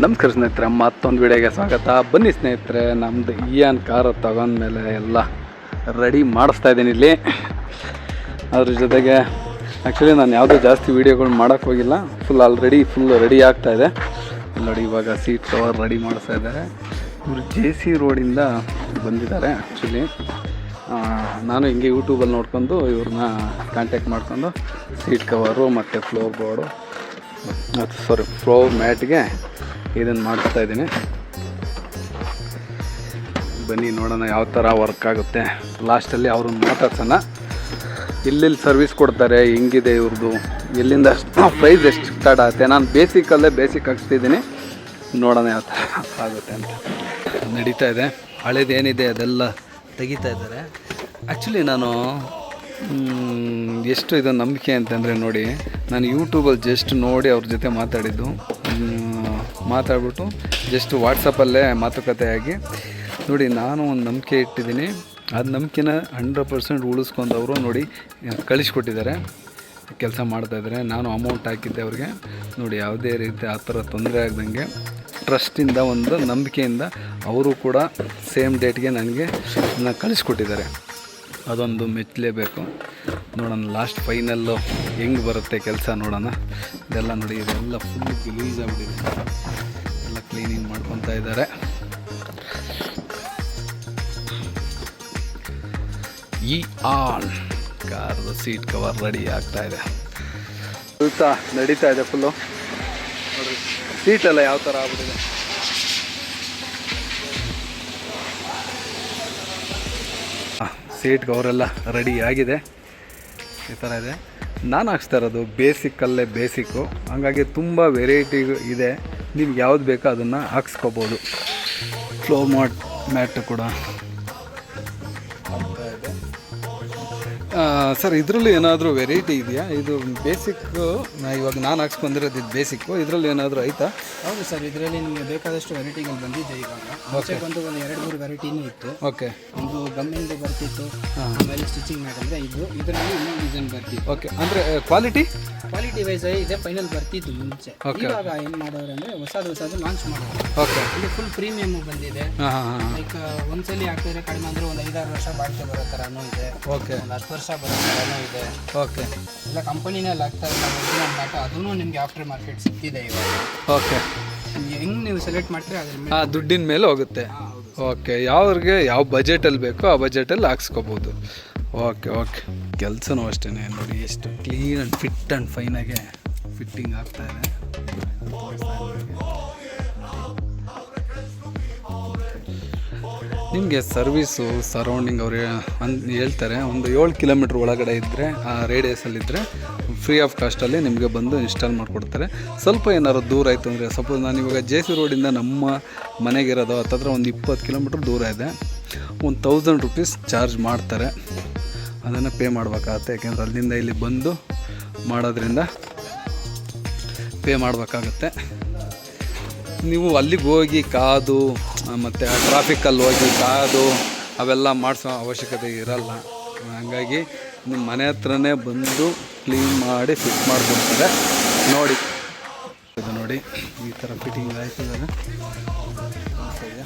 ನಮಸ್ಕಾರ ಸ್ನೇಹಿತರೆ, ಮತ್ತೊಂದು ವಿಡಿಯೋಗೆ ಸ್ವಾಗತ. ಬನ್ನಿ ಸ್ನೇಹಿತರೆ, ನಮ್ಮದು ಇಯಾನ್ ಕಾರು ತಗೊಂಡ್ಮೇಲೆ ಎಲ್ಲ ರೆಡಿ ಮಾಡಿಸ್ತಾ ಇದ್ದೀನಿ ಇಲ್ಲಿ. ಅದ್ರ ಜೊತೆಗೆ ಆ್ಯಕ್ಚುಲಿ ನಾನು ಯಾವುದೂ ಜಾಸ್ತಿ ವೀಡಿಯೋಗಳು ಮಾಡೋಕ್ಕೆ ಹೋಗಿಲ್ಲ. ಫುಲ್ ರೆಡಿ ಆಗ್ತಾಯಿದೆ ನೋಡಿ. ಇವಾಗ ಸೀಟ್ ಕವರ್ ರೆಡಿ ಮಾಡಿಸ್ತಾ ಇದ್ದಾರೆ. ಇವರು JC ರೋಡಿಂದ ಬಂದಿದ್ದಾರೆ. ಆ್ಯಕ್ಚುಲಿ ನಾನು ಹಿಂಗೆ ಯೂಟ್ಯೂಬಲ್ಲಿ ನೋಡ್ಕೊಂಡು ಇವ್ರನ್ನ ಕಾಂಟ್ಯಾಕ್ಟ್ ಮಾಡ್ಕೊಂಡು ಸೀಟ್ ಕವರು ಮತ್ತು ಫ್ಲೋರ್ ಮ್ಯಾಟ್ಗೆ ಇದನ್ನು ಮಾಡಿಸ್ತಾ ಇದ್ದೀನಿ. ಬನ್ನಿ ನೋಡೋಣ ಯಾವ ಥರ ವರ್ಕ್ ಆಗುತ್ತೆ. ಲಾಸ್ಟಲ್ಲಿ ಅವ್ರನ್ನ ಮಾತಾಡ್ಸೋಣ. ಎಲ್ಲೆಲ್ಲಿ ಸರ್ವಿಸ್ ಕೊಡ್ತಾರೆ, ಹೆಂಗಿದೆ ಇವ್ರದ್ದು, ಎಲ್ಲಿಂದ ಪ್ರೈಸ್ ಎಷ್ಟು ಸ್ಟಾರ್ಟ್ ಆಗುತ್ತೆ. ನಾನು ಬೇಸಿಕ್ ಹಾಕ್ಸ್ತಿದ್ದೀನಿ. ನೋಡೋಣ ಯಾವ ಥರ ಆಗುತ್ತೆ ಅಂತ. ನಡೀತಾ ಇದೆ. ಹಳೇದೇನಿದೆ ಅದೆಲ್ಲ ತೆಗಿತಾ ಇದ್ದಾರೆ. ಆ್ಯಕ್ಚುಲಿ ನಾನು ಎಷ್ಟು ಇದು ನಂಬಿಕೆ ಅಂತಂದರೆ ನೋಡಿ, ನಾನು ಯೂಟ್ಯೂಬಲ್ಲಿ ಜಸ್ಟ್ ನೋಡಿ ಅವ್ರ ಜೊತೆ ಮಾತಾಡ್ಬಿಟ್ಟು ಜಸ್ಟ್ ವಾಟ್ಸಪ್ಪಲ್ಲೇ ಮಾತುಕತೆ ಆಗಿ ನೋಡಿ, ನಾನು ಒಂದು ನಂಬಿಕೆ ಇಟ್ಟಿದ್ದೀನಿ. ಅದು ನಂಬಿಕೆನ 100% ಉಳಿಸ್ಕೊಂಡವರು ನೋಡಿ ಕಳಿಸ್ಕೊಟ್ಟಿದ್ದಾರೆ, ಕೆಲಸ ಮಾಡ್ತಾಯಿದ್ದಾರೆ. ನಾನು ಅಮೌಂಟ್ ಹಾಕಿದ್ದೆ ಅವ್ರಿಗೆ ನೋಡಿ, ಯಾವುದೇ ರೀತಿ ಆ ಥರ ತೊಂದರೆ ಆಗ್ದಂಗೆ ಟ್ರಸ್ಟಿಂದ, ಒಂದು ನಂಬಿಕೆಯಿಂದ ಅವರು ಕೂಡ ಸೇಮ್ ಡೇಟ್ಗೆ ನನಗೆ ಕಳಿಸ್ಕೊಟ್ಟಿದ್ದಾರೆ. ಅದೊಂದು ಮೆಚ್ಚಲೇಬೇಕು. ನೋಡೋಣ ಲಾಸ್ಟ್ ಫೈನಲ್ಲು ಹೆಂಗೆ ಬರುತ್ತೆ ಕೆಲಸ ನೋಡೋಣ. ಇದೆಲ್ಲ ನೋಡಿ, ಇದೆಲ್ಲ ಫುಲ್ ಗಲೀಜ್ ಆಗಿಬಿಟ್ಟಿದೆ. ಎಲ್ಲ ಕ್ಲೀನಿಂಗ್ ಮಾಡ್ಕೊತಾ ಇದ್ದಾರೆ. ಇಯಾನ್ ಕಾರ್ದು ಸೀಟ್ ಕವರ್ ರೆಡಿ ಆಗ್ತಾ ಇದೆ. ಕೆಲಸ ನಡೀತಾ ಇದೆ ಫುಲ್ಲು. ನೋಡಿರಿ ಸೀಟೆಲ್ಲ ಯಾವ ಥರ ಆಗ್ಬಿಟ್ಟಿದೆ. ಸೀಟ್ ಕವರೆಲ್ಲ ರೆಡಿ ಆಗಿದೆ. ಈ ಥರ ಇದೆ. ನಾನು ಹಾಕ್ಸ್ತಾ ಇರೋದು ಬೇಸಿಕ್ಕಲ್ಲೇ ಬೇಸಿಕ್ಕು, ಹಾಗಾಗಿ ತುಂಬ ವೆರೈಟಿ ಇದೆ. ನಿಮ್ಗೆ ಯಾವ್ದು ಬೇಕೋ ಅದನ್ನು ಹಾಕ್ಸ್ಕೊಬೋದು. ಫ್ಲೋರ್ ಮ್ಯಾಟ್ ಕೂಡ ಸರ್, ಇದರಲ್ಲಿ ಏನಾದರೂ ವೆರೈಟಿ ಇದೆಯಾ? ಇದು ಬೇಸಿಕ್ಕು ಇವಾಗ ನಾನು ಹಾಕ್ಸ್ಕೊಂಡಿರೋದು ಇದು ಬೇಸಿಕ್ಕು. ಇದರಲ್ಲಿ ಏನಾದರೂ ಆಯಿತಾ? ಹೌದು ಸರ್, ಇದರಲ್ಲಿ ನಿಮಗೆ ಬೇಕಾದಷ್ಟು ವೆರೈಟಿಗಳು ಬಂದಿದೆ. ಇವಾಗ ಒಂದು 2-3 ವೆರೈಟಿನೂ ಇತ್ತು. ಓಕೆ, ಒಂದು ಗಮ್ಮಿಂದು ಬರ್ತಿತ್ತು, ಆಮೇಲೆ ಸ್ಟಿಚಿಂಗ್ ಮ್ಯಾಟ್ ಅಂದರೆ ಇದರಲ್ಲಿ ಇನ್ನೊಂದು ಡಿಸೈನ್ ಬರ್ತಿತ್ತು. ಓಕೆ, ಅಂದರೆ ಕ್ವಾಲಿಟಿ ವೈಸ್ ಇದೆ. ಫೈನಲ್ ಬರ್ತಿತ್ತು ಮುಂಚೆ. ಇವಾಗ ಏನು ಮಾಡೋರು ಅಂದರೆ ಹೊಸದು ಲಾಂಚ್ ಮಾಡೋರು. ಓಕೆ, ಇದು ಫುಲ್ ಪ್ರೀಮಿಯಮ್ ಬಂದಿದೆ. ಲೈಕ್ ಒಂದ್ಸಲಿ ಹಾಕಿದ್ರೆ ಕಡಿಮೆ ಅಂದರೆ ಒಂದು 5-6 ವರ್ಷ ಬಾಳಿಕೆ ಬರೋ ಥರನೂ ಇದೆ. ಓಕೆ, ಒಂದು 10 ವರ್ಷ ಬರೋ ಥರನೂ ಇದೆ. ಓಕೆ, ಎಲ್ಲ ಕಂಪನಿನಲ್ಲಿ ಆಗ್ತಾ ಇಲ್ಲ ಒರಿಜಿನಲ್ ಮ್ಯಾಟ್. ಅದೂ ನಿಮಗೆ ಆಫ್ಟರ್ ಮಾರ್ಕೆಟ್ ಸಿಗ್ತಿದೆ ಇವಾಗ. ಓಕೆ, ಹೆಂಗೆ ನೀವು ಸೆಲೆಕ್ಟ್ ಮಾಡ್ತೀರಾ ಅದ್ರ ಮೇಲೆ ದುಡ್ಡಿನ ಮೇಲೆ ಹೋಗುತ್ತೆ. ಓಕೆ, ಯಾವ್ರಿಗೆ ಯಾವ ಬಜೆಟಲ್ಲಿ ಬೇಕೋ ಆ ಬಜೆಟಲ್ಲಿ ಹಾಕ್ಸ್ಕೊಬೋದು. ಓಕೆ, ಕೆಲಸನೂ ಅಷ್ಟೇ ನೋಡಿ, ಎಷ್ಟು ಕ್ಲೀನ್ ಆ್ಯಂಡ್ ಫಿಟ್ ಆ್ಯಂಡ್ ಫೈನಾಗೆ ಫಿಟ್ಟಿಂಗ್ ಆಗ್ತಾಯಿದೆ. ನಿಮಗೆ ಸರ್ವೀಸು ಸರೌಂಡಿಂಗ್ ಅವರು ಹೇಳ್ತಾರೆ, ಒಂದು 7 ಕಿಲೋಮೀಟ್ರ್ ಒಳಗಡೆ ಇದ್ದರೆ, ಆ ರೇಡಿಯಸಲ್ಲಿದ್ದರೆ ಫ್ರೀ ಆಫ್ ಕಾಸ್ಟಲ್ಲಿ ನಿಮಗೆ ಬಂದು ಇನ್ಸ್ಟಾಲ್ ಮಾಡಿಕೊಡ್ತಾರೆ. ಸ್ವಲ್ಪ ಏನಾದ್ರು ದೂರ ಆಯಿತು ಅಂದರೆ, ಸಪೋಸ್ ನಾನು ಇವಾಗ JC ರೋಡಿಂದ ನಮ್ಮ ಮನೆಗಿರೋದು ಹತ್ತತ್ರ ಒಂದು 20 ಕಿಲೋಮೀಟ್ರ್ ದೂರ ಇದೆ, ಒಂದು 1000 ರೂಪೀಸ್ ಚಾರ್ಜ್ ಮಾಡ್ತಾರೆ. ಅದನ್ನು ಪೇ ಮಾಡಬೇಕಾಗತ್ತೆ. ಯಾಕೆಂದರೆ ಅಲ್ಲಿಂದ ಇಲ್ಲಿ ಬಂದು ಮಾಡೋದ್ರಿಂದ ಪೇ ಮಾಡಬೇಕಾಗತ್ತೆ. ನೀವು ಅಲ್ಲಿಗೆ ಹೋಗಿ ಕಾದು ಮತ್ತು ಆ ಟ್ರಾಫಿಕಲ್ಲಿ ಹೋಗಿ ಕಾದು ಅವೆಲ್ಲ ಮಾಡಿಸೋ ಅವಶ್ಯಕತೆ ಇರಲ್ಲ. ಹಾಗಾಗಿ ನಿಮ್ಮ ಮನೆ ಹತ್ರನೇ ಬಂದು ಕ್ಲೀನ್ ಮಾಡಿ ಫಿಟ್ ಮಾಡಿಕೊಡ್ತಾರೆ. ನೋಡಿ, ಇದು ನೋಡಿ ಈ ಥರ ಫಿಟ್ಟಿಂಗ್ ಆಯ್ತಿದ್ದಾರೆ.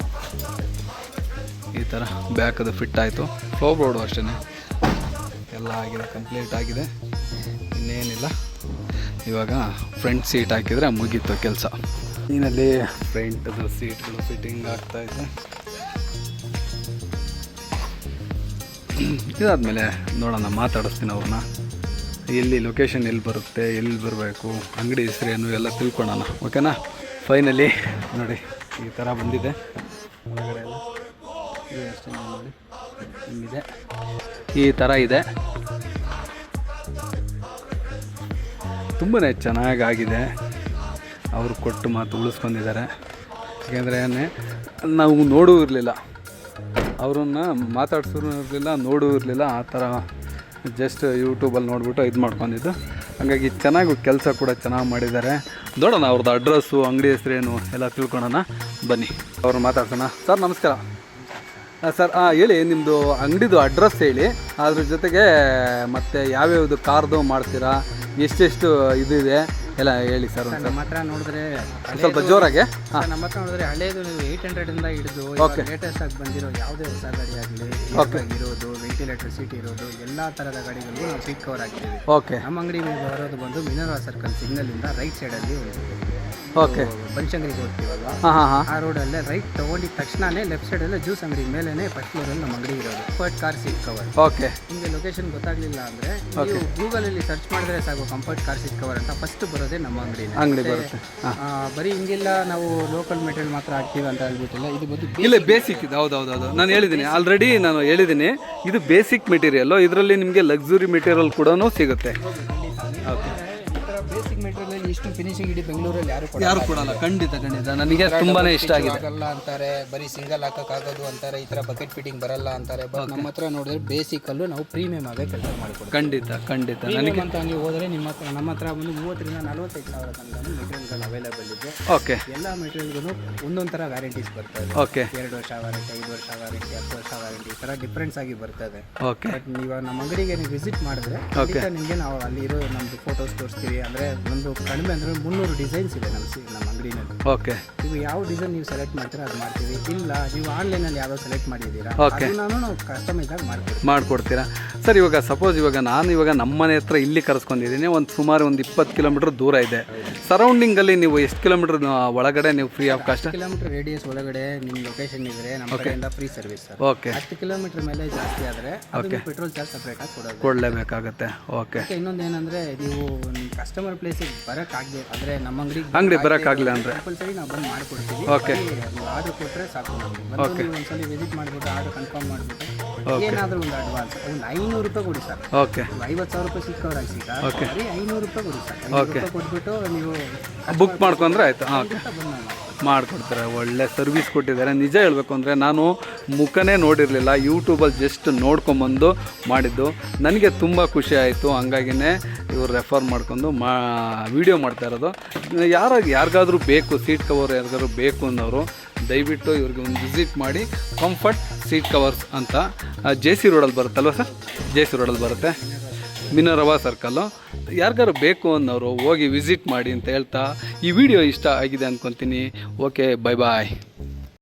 ಈ ಥರ ಬ್ಯಾಕದು ಫಿಟ್ ಆಯಿತು. ಫ್ಲೋರ್ ಬೋರ್ಡು ಅಷ್ಟೇ ಎಲ್ಲ ಆಗಿದೆ, ಕಂಪ್ಲೀಟ್ ಆಗಿದೆ. ಇನ್ನೇನಿಲ್ಲ, ಇವಾಗ ಫ್ರಂಟ್ ಸೀಟ್ ಹಾಕಿದರೆ ಮುಗೀತು ಕೆಲಸ. ಇನ್ನಲ್ಲಿ ಫ್ರಂಟದು ಸೀಟ್ಗಳು ಫಿಟ್ಟಿಂಗ್ ಆಗ್ತಾಯಿದೆ. ಇದಾದಮೇಲೆ ನೋಡೋಣ, ಮಾತಾಡಿಸ್ತೀನಿ ಅವ್ರನ್ನ. ಎಲ್ಲಿ ಲೊಕೇಶನ್ ಎಲ್ಲಿ ಬರುತ್ತೆ, ಎಲ್ಲಿ ಬರಬೇಕು, ಅಂಗಡಿ ಹೆಸರೇನು ಎಲ್ಲ ತಿಳ್ಕೊಳ್ಳೋಣ. ಓಕೆನಾ? ಫೈನಲಿ ನೋಡಿ ಈ ಥರ ಬಂದಿದೆ. ಒಳಗಡೆ ಎಲ್ಲ ಇದು ಅಷ್ಟೇ ನೋಡಿ, ಹಿಂಗಿದೆ, ಈ ಥರ ಇದೆ. ತುಂಬಾ ಚೆನ್ನಾಗಾಗಿದೆ. ಅವರು ಕೊಟ್ಟು ಮಾತು ಉಳಿಸ್ಕೊಂಡಿದ್ದಾರೆ. ಯಾಕೆಂದರೆ ನಾವು ನೋಡೂ ಇರಲಿಲ್ಲ, ಅವ್ರನ್ನ ಮಾತಾಡ್ಸೋರು ಇರಲಿಲ್ಲ, ನೋಡೂ ಇರಲಿಲ್ಲ. ಆ ಥರ ಜಸ್ಟ್ ಯೂಟ್ಯೂಬಲ್ಲಿ ನೋಡಿಬಿಟ್ಟು ಇದು ಮಾಡ್ಕೊಂಡಿದ್ದು. ಹಾಗಾಗಿ ಚೆನ್ನಾಗಿ ಕೆಲಸ ಕೂಡ ಚೆನ್ನಾಗಿ ಮಾಡಿದ್ದಾರೆ. ನೋಡೋಣ ಅವ್ರದ್ದು ಅಡ್ರೆಸ್ಸು, ಅಂಗಡಿ ಹೆಸರೇನು ಎಲ್ಲ ತಿಳ್ಕೊಳ್ಳೋಣ. ಬನ್ನಿ ಅವ್ರನ್ನ ಮಾತಾಡ್ಸೋಣ. ಸರ್ ನಮಸ್ಕಾರ. ಸರ್ ಹೇಳಿ, ನಿಮ್ಮದು ಅಂಗಡಿದು ಅಡ್ರೆಸ್ ಹೇಳಿ, ಅದ್ರ ಜೊತೆಗೆ ಮತ್ತು ಯಾವ್ಯಾವುದು ಕಾರ್ದು ಮಾಡ್ತೀರಾ, ಎಷ್ಟೆಷ್ಟು ಇದು ಇದೆ, ಎಲ್ಲ ಹೇಳಿ ಸರ್ ಒಂದು ನಮ್ಮ ಹತ್ರ ನೋಡಿದ್ರೆ ಸ್ವಲ್ಪ ಜೋರಾಗೆ. ಹಾಂ, ನಮ್ಮ ಹತ್ರ ನೋಡಿದ್ರೆ ಹಳೇದು ನೀವು 800 ಹಿಡಿದು ಲೇಟೆಸ್ಟ್ ಆಗಿ ಬಂದಿರೋ ಯಾವುದೇ ಹೊಸ ಗಾಡಿ ಆಗಲಿ ಇರೋದು ವೆಂಟಿಲೇಟರ್ ಸೀಟ್ ಇರೋದು ಎಲ್ಲ ಥರದ ಗಾಡಿಗಳಿಗೂ ನಾವು ಸೀಟ್ ಕವರ್ ಹಾಕ್ತೀವಿ. ಓಕೆ ನಮ್ಮ ಅಂಗಡಿ ಬರೋದು ಬಂದು ಮಿನರ್ವಾ ಸರ್ಕಲ್ ಸಿಗ್ನಲಿಂದ ರೈಟ್ ಸೈಡಲ್ಲಿ ಓಕೆ ಬನಶಂಕರಿಗೆ ಹೋಗ್ತೀವಲ್ವ, ಹಾಂ ಹಾಂ ಹಾಂ ಆ ರೋಡಲ್ಲೇ ರೈಟ್ ತೊಗೊಂಡಿದ್ದ ತಕ್ಷಣನೇ ಲೆಫ್ಟ್ ಸೈಡಲ್ಲೇ ಜ್ಯೂಸ್ ಅಂಗಡಿ ಮೇಲೇ ಫಸ್ಟ್ ಫ್ಲೋರಲ್ಲಿ ನಮ್ಮ ಅಂಗಡಿ ಇರೋದು. Comfort car seat cover. Okay, ನಿಮಗೆ ಲೊಕೇಶನ್ ಗೊತ್ತಾಗಲಿಲ್ಲ ಅಂದರೆ ನೀವು ಗೂಗಲಲ್ಲಿ ಸರ್ಚ್ ಮಾಡಿದ್ರೆ ಸಾಕು ಕಂಫರ್ಟ್ ಕಾರ್ ಸೀಟ್ ಕವರ್ ಅಂತ ಫಸ್ಟ್ ಬರೋದೇ ನಮ್ಮ ಅಂಗಡಿ ಬರುತ್ತೆ. ಬರೀ ಹಿಂಗಿಲ್ಲ ನಾವು ಲೋಕಲ್ ಮೆಟೀರಿಯಲ್ ಮಾತ್ರ ಹಾಕ್ತೀವಿ ಅಂತ ಹೇಳ್ಬಿಟ್ಟಿಲ್ಲ. ಇದು ಬಂದು ಇಲ್ಲ ಬೇಸಿಕ್ ಇದು. ಹೌದು ನಾನು ಹೇಳಿದ್ದೀನಿ ಆಲ್ರೆಡಿ, ನಾನು ಹೇಳಿದ್ದೀನಿ ಇದು ಬೇಸಿಕ್ ಮೆಟೀರಿಯಲ್ಲು. ಇದರಲ್ಲಿ ನಿಮಗೆ ಲಕ್ಸುರಿ ಮೆಟೀರಿಯಲ್ ಕೂಡ ಸಿಗುತ್ತೆ. ಓಕೆ, ಬೇಸಿಕ್ ಮೆಟೀರಿಯಲ್ ಇಷ್ಟು ಫಿನಿಶಿಂಗ್ ಇಡೀ ಬೆಂಗಳೂರಲ್ಲಿ ಯಾರು ಕೊಡಲ್ಲ. ಖಂಡಿತ ನನಗೆ ತುಂಬಾನೇ ಇಷ್ಟ ಆಗಿದೆ. ಆಗಲ್ಲ ಅಂತಾರೆ, ಬರೀ ಸಿಂಗಲ್ ಹಾಕೋಕ್ಕಾಗೋದು ಅಂತಾರೆ, ಈ ಥರ ಬಕೆಟ್ ಫಿಟ್ಟಿಂಗ್ ಬರಲ್ಲ ಅಂತಾರೆ. ಬಟ್ ನಮ್ಮ ಹತ್ರ ನೋಡಿದ್ರೆ ಬೇಸಿಕಲ್ಲೂ ನಾವು ಪ್ರೀಮಿಯಮ್ ಆಗೇ ಕೆಲಸ ಮಾಡಿಕೊಡ್ತೀವಿ. ಖಂಡಿತ ನನಗೆ ಅಂತ ನೀವು ಹೋದರೆ ನಮ್ಮ ಹತ್ರ ಬಂದು 30,000 ರಿಂದ 45,000 ತನಕ ಮೆಟೀರಿಯಲ್ಗಳು ಅವೈಲೇಬಲ್ ಇದೆ. ಓಕೆ, ಎಲ್ಲ ಮೆಟೀರಿಯಲ್ಗೂ ಒಂದೊಂದು ಥರ ವ್ಯಾರಂಟೀಸ್ ಬರ್ತದೆ. ಓಕೆ, 2 ವರ್ಷ ವ್ಯಾರಂಟಿ, 5 ವರ್ಷ ವ್ಯಾರಂಟಿ, 10 ವರ್ಷ ವ್ಯಾರಂಟಿ, ಈ ಥರ ಡಿಫ್ರೆನ್ಸ್ ಆಗಿ ಬರ್ತದೆ. ಓಕೆ, ಬಟ್ ನೀವು ನಮ್ಮ ಅಂಗಡಿಗೆ ನೀವು ವಿಸಿಟ್ ಮಾಡಿದ್ರೆ ನಿಮಗೆ ನಾವು ಅಲ್ಲಿರೋ ನಮ್ಮದು ಫೋಟೋಸ್ ತೋರಿಸ್ತೀವಿ. ಅಂದರೆ ಒಂದು ಕಡಿಮೆ ಅಂದರೆ 300 ಡಿಸೈನ್ಸ್ ಇದೆ ನಮ್ಮ ಅಂಗಡಿನಲ್ಲಿ. ಓಕೆ, ನೀವು ಯಾವ ಡಿಸೈನ್ ನೀವು ಸೆಲೆಕ್ಟ್ ಮಾಡ್ತೀರಾ ಅದು ಮಾಡ್ತೀವಿ. ಇಲ್ಲ ನೀವು ಆನ್ಲೈನಲ್ಲಿ ಯಾವ್ದೋ ಸೆಲೆಕ್ಟ್ ಮಾಡಿದ್ದೀರಾ ನಾವು ಕಸ್ಟಮೈಸ್ ಆಗಿ ಮಾಡಿಕೊಡ್ತೀರಾ. ಸರ್, ಇವಾಗ ಸಪೋಸ್ ನಾನು ನಮ್ಮನೆ ಹತ್ರ ಇಲ್ಲಿ ಕರೆಸ್ಕೊಂಡಿದ್ದೀನಿ. ಸುಮಾರು ಒಂದು 20 ಕಿಲೋಮೀಟರ್ ದೂರ ಇದೆ. ಸರೌಂಡಿಂಗಲ್ಲಿ ನೀವು ಎಷ್ಟು ಕಿಲೋಮೀಟರ್ ಒಳಗಡೆ ನೀವು free of cost? Kilometre radius ಒಳಗಡೆ ನಿಮ್ಮ ಲೊಕೇಶನ್ ಇದ್ರೆ ನಮ್ಮ ಕಡೆಯಿಂದ free service sir. Okay, 10 kilometre ಮೇಲೆ ಜಾಸ್ತಿ ಆದರೆ ಪೆಟ್ರೋಲ್ ಚಾರ್ಜ್ ಸಪ್ರೇಟ್ ಆಗಿ ಕೊಡಲೇಬೇಕಾಗುತ್ತೆ. ಓಕೆ, ಇನ್ನೊಂದು ಏನಂದರೆ ನೀವು ನಿಮ್ಮ ಕಸ್ಟಮರ್ ಪ್ಲೇಸಿಗೆ ಬರೋಕ್ಕಾಗಲಿ ಅಂದರೆ ನಮ್ಮ ಅಂಗಡಿ ಬರೋಕ್ಕಾಗಲಿಲ್ಲ ಅಂದರೆ ಕಂಪಲ್ಸರಿ ನಾವು ಬಂದು ಮಾಡಿಕೊಡ್ತೀವಿ. ಓಕೆ, ನೀವು ಆರ್ಡರ್ ಕೊಟ್ಟರೆ ಸಾಕು. ಬಂದು ನೀವು ಒಂದ್ಸಲ ವಿಸಿಟ್ ಮಾಡಿಬಿಟ್ಟು ಆರ್ಡರ್ ಕನ್ಫರ್ಮ್ ಮಾಡಿಬಿಟ್ಟು ಏನಾದರೂ ಒಂದು ಅಡ್ವಾನ್ಸ್ ಒಂದು 500 ರೂಪಾಯಿ ಕೊಡಿ ಸರ್. ಓಕೆ, 50,000 ರೂಪಾಯಿ ಸಿಕ್ಕವ್ರು ಹಾಕಿ ಸರ್. ಓಕೆ, ಬರೀ 500 ರೂಪಾಯಿ ಕೊಡಿ ಸರ್. 500 ರೂಪಾಯಿ ಕೊಟ್ಬಿಟ್ಟು ನೀವು ಬುಕ್ ಮಾಡ್ಕೊಂಡ್ರೆ ಆಯಿತು. ಓಕೆ, ಬಂದು ಮಾಡಿಕೊಡ್ತಾರೆ. ಒಳ್ಳೆ ಸರ್ವಿಸ್ ಕೊಟ್ಟಿದ್ದಾರೆ. ನಿಜ ಹೇಳಬೇಕು ಅಂದರೆ ನಾನು ಮುಖನೇ ನೋಡಿರಲಿಲ್ಲ, ಯೂಟ್ಯೂಬಲ್ಲಿ ಜಸ್ಟ್ ನೋಡ್ಕೊಂಬಂದು ಮಾಡಿದ್ದು. ನನಗೆ ತುಂಬ ಖುಷಿ ಆಯಿತು. ಹಂಗಾಗಿನೇ ಇವ್ರು ರೆಫರ್ ಮಾಡ್ಕೊಂಡು ವಿಡಿಯೋ ಮಾಡ್ತಾ ಇರೋದು. ಯಾರಿಗಾದ್ರೂ ಬೇಕು ಸೀಟ್ ಕವರ್, ಯಾರಿಗಾದ್ರೂ ಬೇಕು ಅನ್ನೋರು ದಯವಿಟ್ಟು ಇವ್ರಿಗೆ ಒಂದು ವಿಸಿಟ್ ಮಾಡಿ. ಕಂಫರ್ಟ್ ಸೀಟ್ ಕವರ್ಸ್ ಅಂತ JC ರೋಡಲ್ಲಿ ಬರುತ್ತಲ್ವ ಸರ್? JC ರೋಡಲ್ಲಿ ಬರುತ್ತೆ, ಮಿನರ್ವಾ ಸರ್ಕಲ್ಲು. ಯಾರಿಗಾರು ಬೇಕು ಅನ್ನೋರು ಹೋಗಿ ವಿಸಿಟ್ ಮಾಡಿ ಅಂತ ಹೇಳ್ತಾ ಈ ವಿಡಿಯೋ ಇಷ್ಟ ಆಗಿದೆ ಅಂದ್ಕೊತೀನಿ. ಓಕೆ, ಬಾಯ್.